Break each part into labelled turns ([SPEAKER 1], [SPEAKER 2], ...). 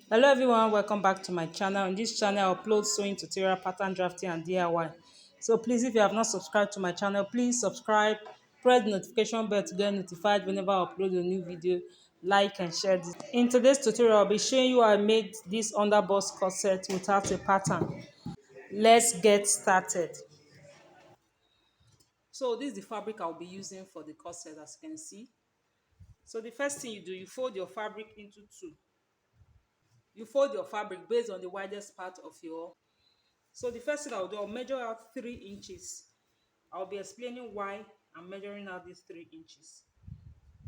[SPEAKER 1] Hello everyone, welcome back to my channel. On this channel I upload sewing tutorial, pattern drafting and DIY. So please, if you have not subscribed to my channel, please subscribe, press the notification bell to get notified whenever I upload a new video. Like and share this. In today's tutorial I'll be showing you how I made this under bust corset without a pattern. Let's get started. So this is the fabric I'll be using for the corset, as you can see. So the first thing you do, you fold your fabric into two. You fold your fabric based on the widest part of your. So the first thing I'll do, I'll measure out 3 inches. I'll be explaining why I'm measuring out these 3 inches.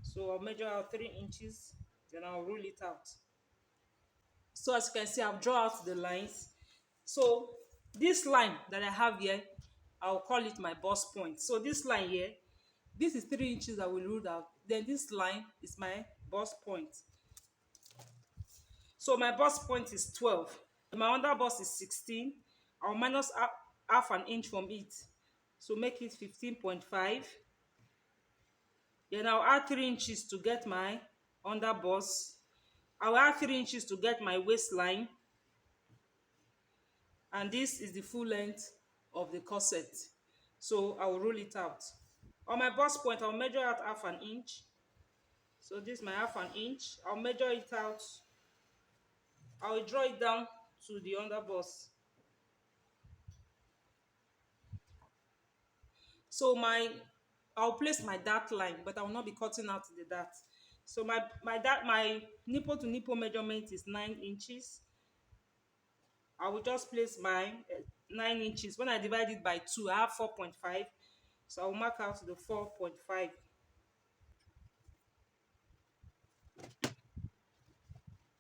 [SPEAKER 1] So I'll measure out 3 inches, then I'll rule it out. So as you can see, I've drawn out the lines. So this line that I have here, I'll call it my bust point. So this line here, this is 3 inches I will rule out. Then this line is my bust point. So my bust point is 12. My under bust is 16. I'll minus half an inch from it. So make it 15.5. Then I'll add 3 inches to get my under bust. I'll add 3 inches to get my waistline. And this is the full length of the corset. So I will roll it out. On my bust point, I'll measure out half an inch. So this is my half an inch. I'll measure it out. I'll draw it down to the under bust. So I'll place my dart line, but I will not be cutting out the dart. So my nipple to nipple measurement is 9 inches. I will just place my 9 inches. When I divide it by 2, I have 4.5. So I will mark out the 4.5.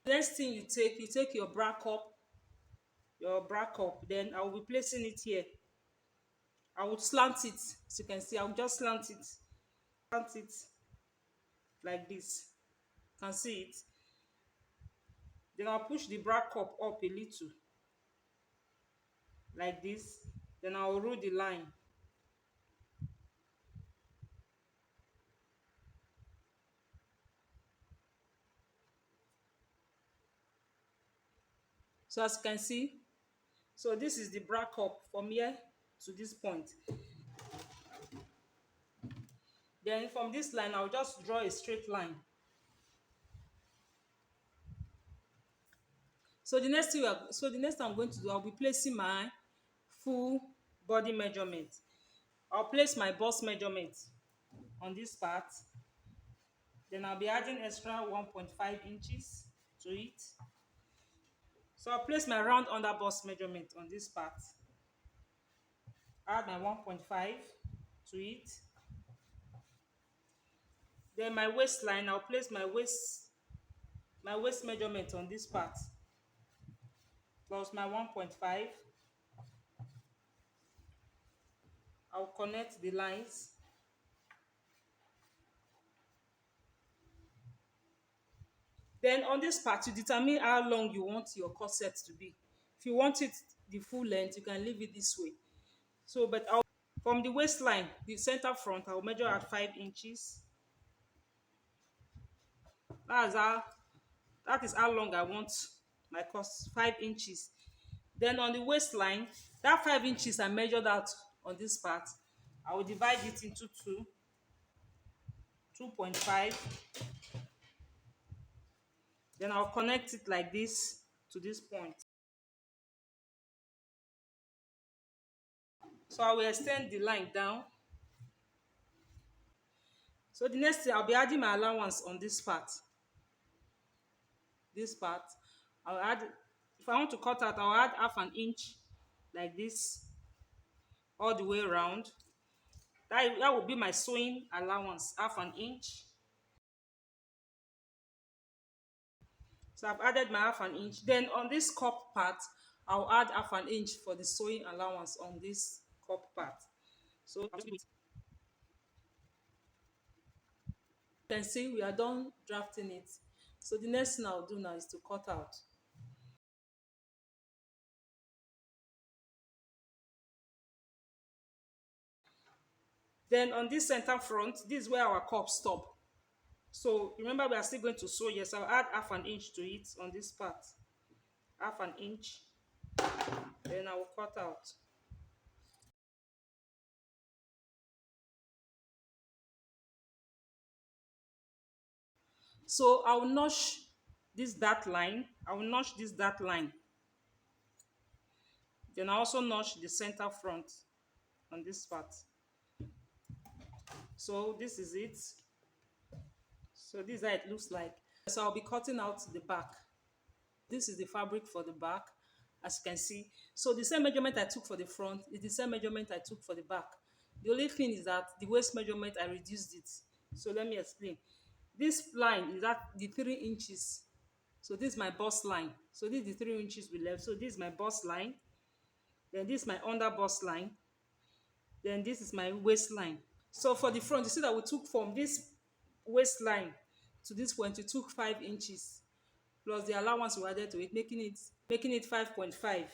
[SPEAKER 1] Next thing you take your bra cup, then I will be placing it here. I would slant it, as you can see. I will just slant it like this. You can see it. Then I'll push the bra cup up a little, like this. Then I'll roll the line. So as you can see, so this is the bra cup from here to this point. Then from this line, I'll just draw a straight line. So the next thing I'm going to do, I'll be placing my full body measurement. I'll place my bust measurement on this part. Then I'll be adding extra 1.5 inches to it. So I'll place my round under bust measurement on this part. Add my 1.5 to it. Then my waistline, I'll place my waist measurement on this part plus my 1.5. I'll connect the lines. Then on this part, you determine how long you want your corset to be. If you want it the full length, you can leave it this way. So, from the waistline, the center front, I'll measure at 5 inches. That is how long I want my corset, 5 inches. Then on the waistline, that 5 inches I measured out on this part, I will divide it into 2.5. Then I'll connect it like this to this point. So I will extend the line down. So the next thing, I'll be adding my allowance on this part. This part, I'll add, if I want to cut out, I'll add half an inch like this all the way around. That will be my sewing allowance, half an inch. So I've added my half an inch. Then on this cup part, I'll add half an inch for the sewing allowance on this cup part. So you can see we are done drafting it. So the next thing I'll do now is to cut out. Then on this center front, this is where our cup stop. So remember, we are still going to sew. Yes, I'll add half an inch to it on this part. half an inch, then I will cut out. So I will notch this dart line. I will notch this dart line. Then I also notch the center front on this part. So this is it. So this is how it looks like. So I'll be cutting out the back. This is the fabric for the back, as you can see. So the same measurement I took for the front is the same measurement I took for the back. The only thing is that the waist measurement, I reduced it. So let me explain. This line is at the 3 inches. So this is my bust line. So this is the 3 inches we left. So this is my bust line. Then this is my under bust line. Then this is my waistline. So for the front, you see that we took from this waistline to this point, we took 5 inches plus the allowance we added to it, making it 5.5.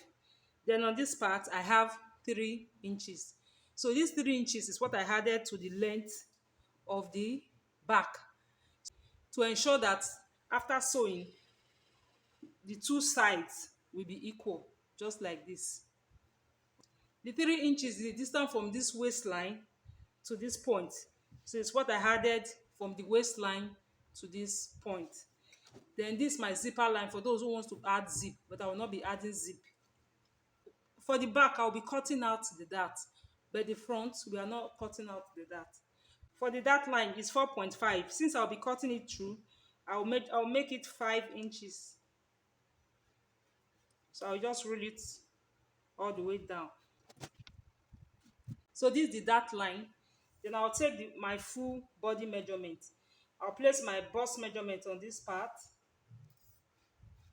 [SPEAKER 1] Then on this part, I have 3 inches. So this 3 inches is what I added to the length of the back to ensure that after sewing, the two sides will be equal, just like this. The 3 inches is the distance from this waistline to this point. So it's what I added from the waistline to this point. Then this is my zipper line for those who want to add zip, but I will not be adding zip. For the back, I'll be cutting out the dart, but the front, we are not cutting out the dart. For the dart line, it's 4.5. Since I'll be cutting it through, I'll make it 5 inches. So I'll just roll it all the way down. So this is the dart line. Then I'll take my full body measurement. I'll place my bust measurement on this part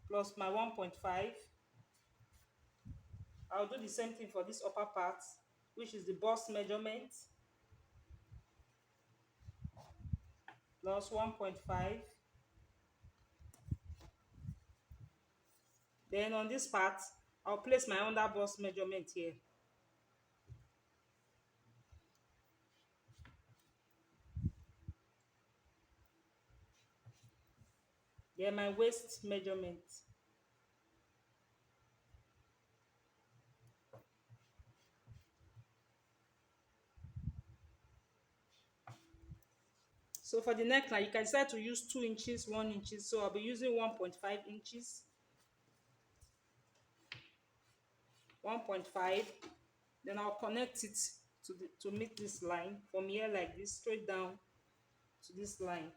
[SPEAKER 1] plus my 1.5. I'll do the same thing for this upper part, which is the bust measurement plus 1.5. Then on this part, I'll place my under bust measurement here. Then my waist measurement. So for the neckline, you can decide to use 2 inches, 1 inch. So I'll be using 1.5 inches. 1.5. Then I'll connect it to meet this line from here like this, straight down to this line.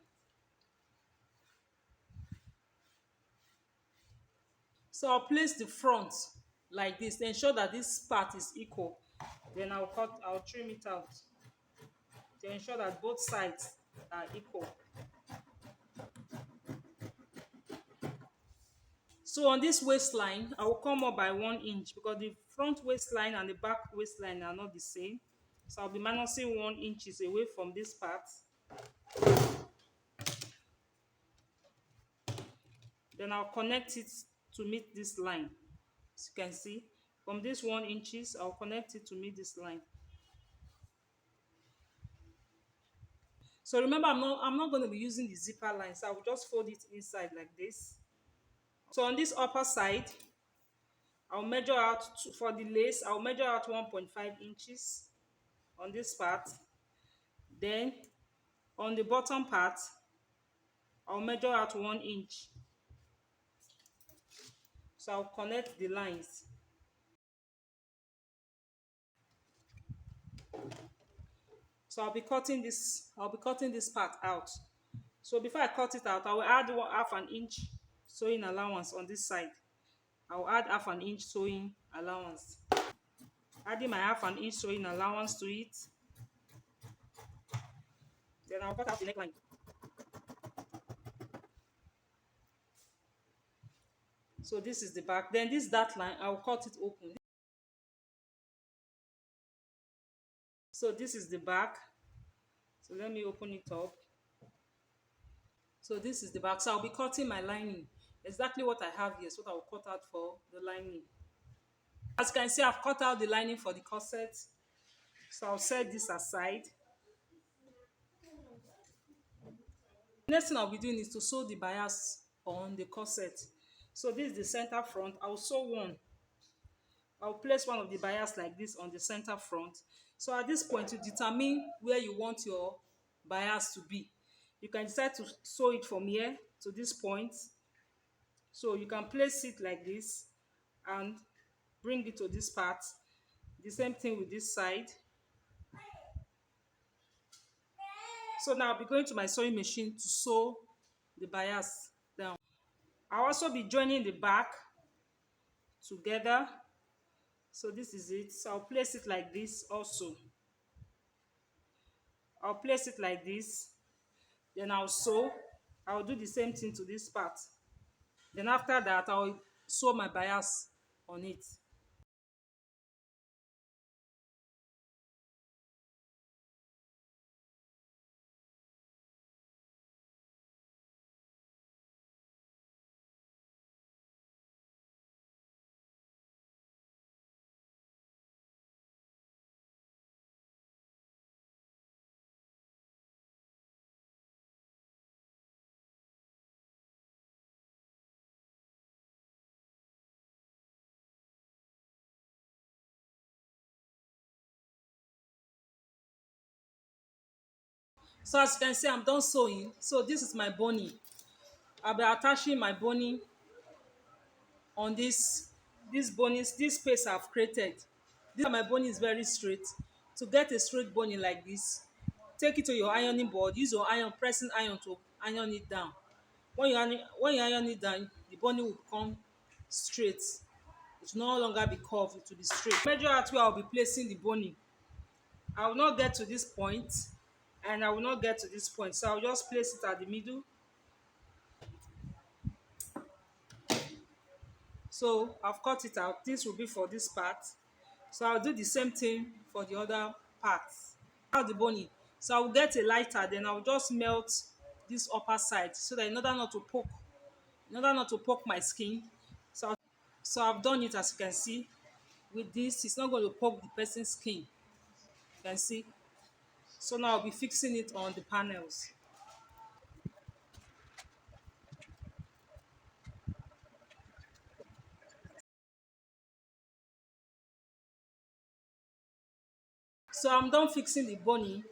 [SPEAKER 1] So I'll place the front like this to ensure that this part is equal. Then I'll trim it out to ensure that both sides are equal. So on this waistline, I will come up by 1 inch because the front waistline and the back waistline are not the same. So I'll be minusing 1 inch away from this part. Then I'll connect it to meet this line. As you can see, from this 1 inches, I'll connect it to meet this line. So remember, I'm not going to be using the zipper line, so I will just fold it inside like this. So on this upper side, I'll measure out for the lace. I'll measure out 1.5 inches on this part. Then on the bottom part, I'll measure out 1 inch. So I'll connect the lines. So I'll be cutting this part out. So before I cut it out, I will add half an inch sewing allowance on this side. I'll add half an inch sewing allowance. Adding my half an inch sewing allowance to it. Then I'll cut out the neckline. So this is the back. Then this dart line, I'll cut it open. So this is the back. So let me open it up. So this is the back. So I'll be cutting my lining. Exactly what I have here is what I will cut out for the lining. As you can see, I've cut out the lining for the corset. So I'll set this aside. Next thing I'll be doing is to sew the bias on the corset. So this is the center front. I'll sew one. I'll place one of the bias like this on the center front. So at this point, you determine where you want your bias to be. You can decide to sew it from here to this point. So you can place it like this and bring it to this part. The same thing with this side. So now I'll be going to my sewing machine to sew the bias down. I'll also be joining the back together. So this is it. So I'll place it like this also. I'll place it like this. Then I'll sew. I'll do the same thing to this part. Then after that, I'll sew my bias on it. So as you can see, I'm done sewing. So this is my bunny. I'll be attaching my bunny on this bunny, this space I've created. This my bunny is very straight. To get a straight bunny like this, take it to your ironing board. Use your iron, pressing iron to iron it down. When you iron it down, the bunny will become straight. It will no longer be curved, it will be straight. Measure out where I'll be placing the bunny. I will not get to this point, and I will not get to this point. So I'll just place it at the middle. So I've cut it out. This will be for this part. So I'll do the same thing for the other parts. Out the bunny. So I'll get a lighter, then I'll just melt this upper side so that in order not to poke my skin. So I've done it, as you can see. With this, it's not going to poke the person's skin. You can see. So now I'll be fixing it on the panels. So I'm done fixing the bunny.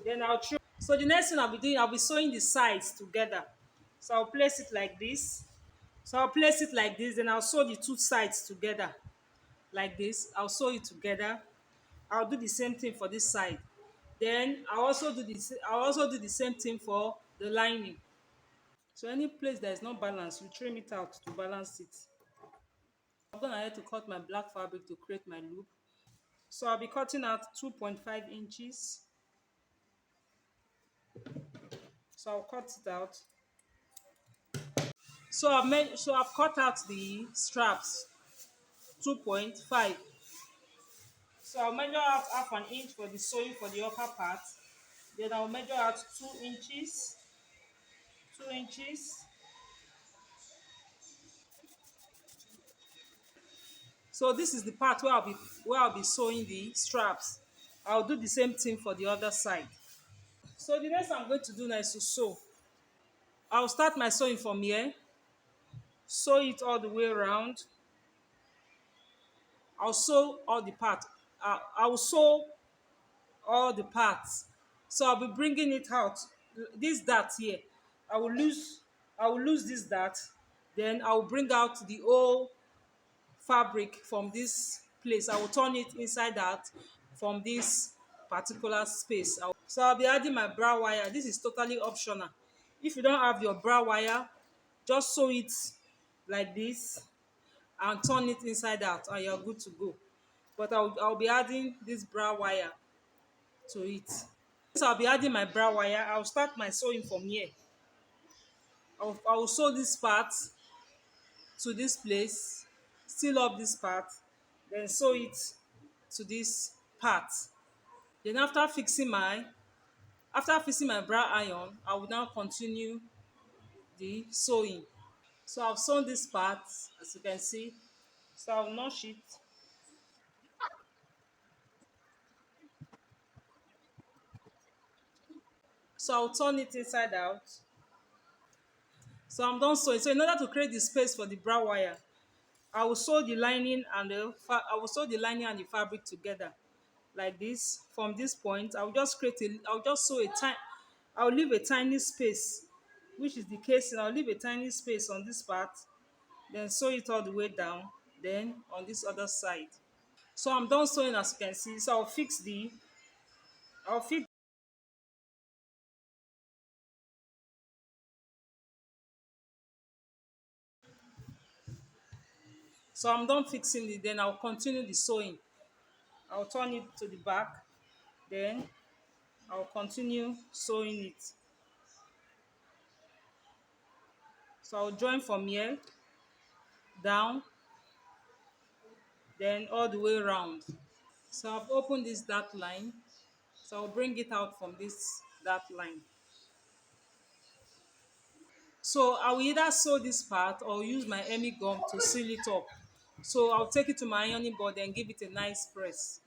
[SPEAKER 1] Then I'll trim. So the next thing I'll be doing, I'll be sewing the sides together. So I'll place it like this. So I'll place it like this, then I'll sew the two sides together like this. I'll sew it together. I'll do the same thing for this side. Then I'll also do the same thing for the lining. So any place that is not balanced, you trim it out to balance it. I'm gone ahead to cut my black fabric to create my loop. So I'll be cutting out 2.5 inches. So I'll cut it out. So I've cut out the straps 2.5. So I'll measure out half an inch for the sewing for the upper part. Then I'll measure out 2 inches, 2 inches. So this is the part where I'll be sewing the straps. I'll do the same thing for the other side. So the next I'm going to do now is to sew. I'll start my sewing from here. Sew it all the way around. I'll sew all the parts. I will sew all the parts. So I'll be bringing it out. This dart here, I will lose. I will lose this dart. Then I will bring out the whole fabric from this place. I will turn it inside out from this particular space. So I'll be adding my bra wire. This is totally optional. If you don't have your bra wire, just sew it like this and turn it inside out and you're good to go. But I'll be adding this bra wire to it. So I'll be adding my bra wire. I'll start my sewing from here. I'll sew this part to this place, seal up this part, then sew it to this part. Then after fixing my bra iron, I will now continue the sewing. So I've sewn this part, as you can see. So I'll notch it. So I'll turn it inside out. So I'm done sewing. So in order to create the space for the bra wire, I will sew the lining and I will sew the lining and the fabric together like this. From this point, I'll just sew a tiny, I'll leave a tiny space, which is the casing. I'll leave a tiny space on this part, then sew it all the way down, then on this other side. So I'm done sewing, as you can see. So I'll fix so I'm done fixing it, then I'll continue the sewing. I'll turn it to the back, then I'll continue sewing it. So I'll join from here down, then all the way around. So I've opened this dark line, so I'll bring it out from this dark line. So I will either sew this part or use my hemi gum to seal it up. So I'll take it to my ironing board and give it a nice press.